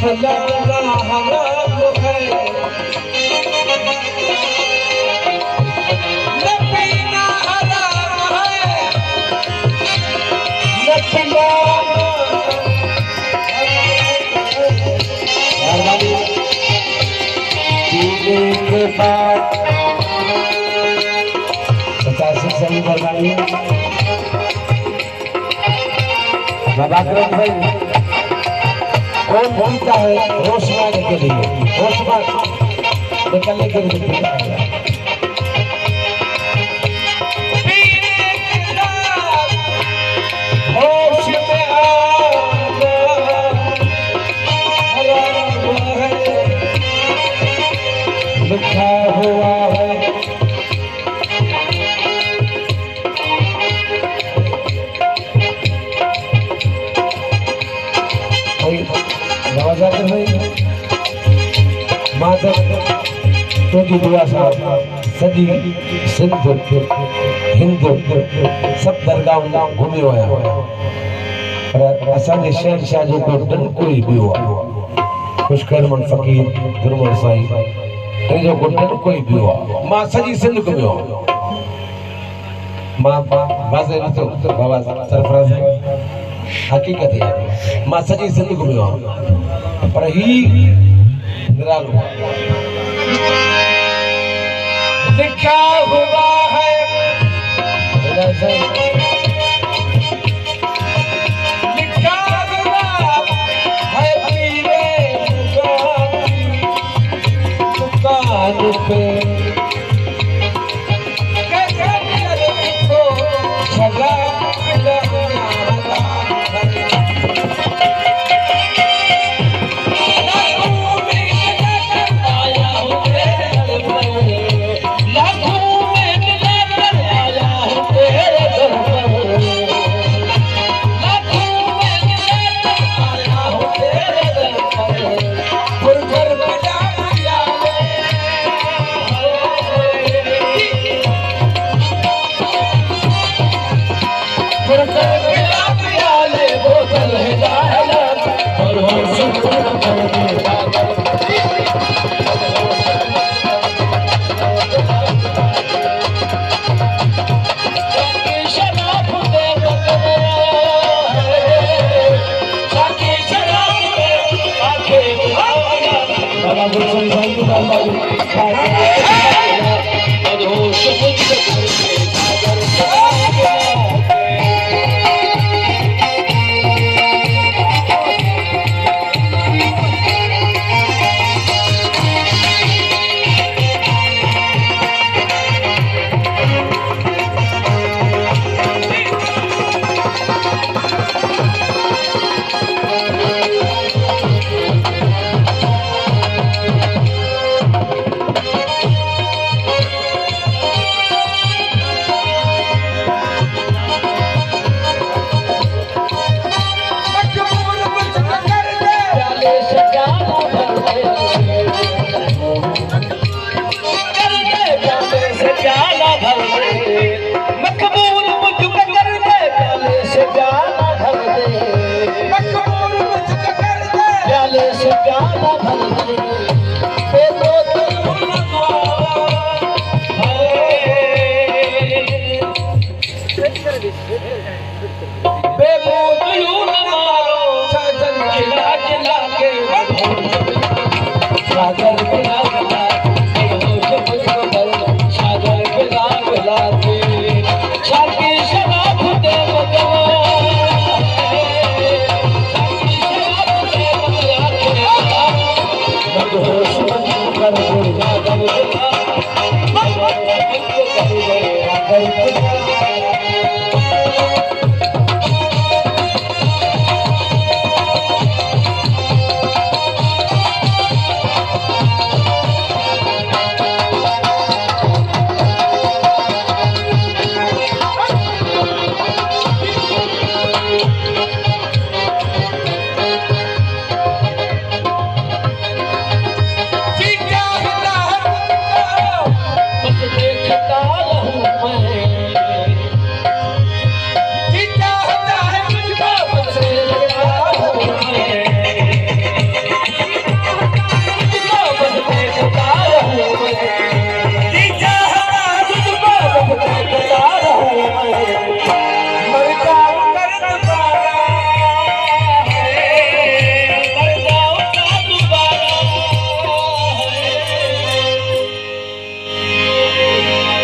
फलाना हराम है, न पीना हराम है, न पिलाना। पीने के बाद 50 सही बनाइए बाबा ग्रंथ भाई। कौन पीता है होश में आने के लिए, होश में निकलने के लिए पीता है। होश में आना हराम है, लिखा हुआ है। नवाज़ात भाई माधव तो जी दुआ साहब सजी सिंध हिंद सब दरगाह घूमे हुआ पर असांजे शहनशाह जो को डन कोई भी हुआ खुशकरमन फकीर गुरमन साईं टे जो को डन कोई भी हुआ। मां सजी सिंध घूमे हुआ मां बाज़े तो बाबा सरफराज हकीकत है मां सजी सिंध घूमे हुआ पर ही निरालो लिखा हुआ है, लिखा हुआ है पीरे दुकान पे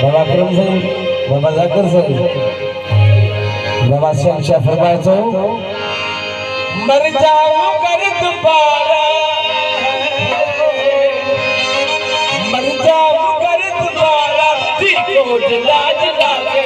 बाबा करम साईं, बाबा जाकर साईं, बाबा शहंशाह फरमाए मर जाऊं कर दोबारा, मर जाऊं कर दोबारा, को जला जला के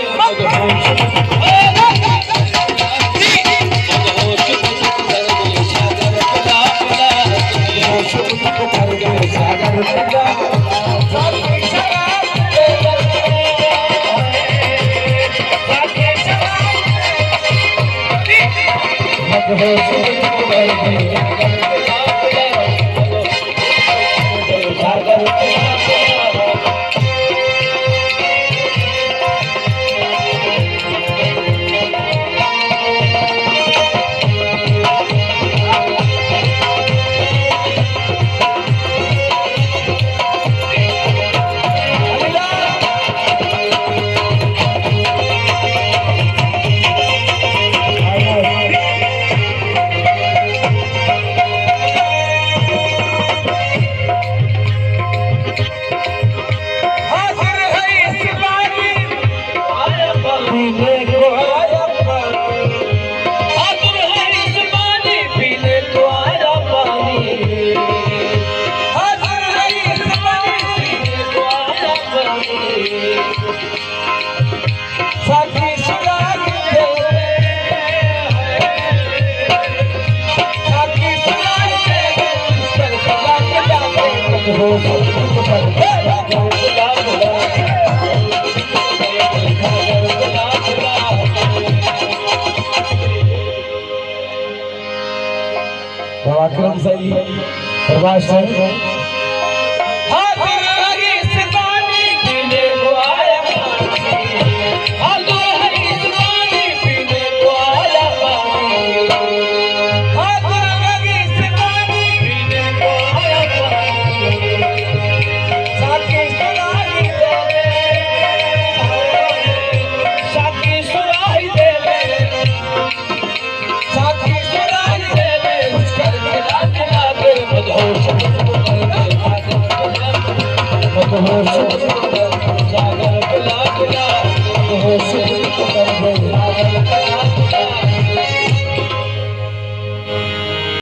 बाबा करम साईं फरमाए जागर बुला बुला,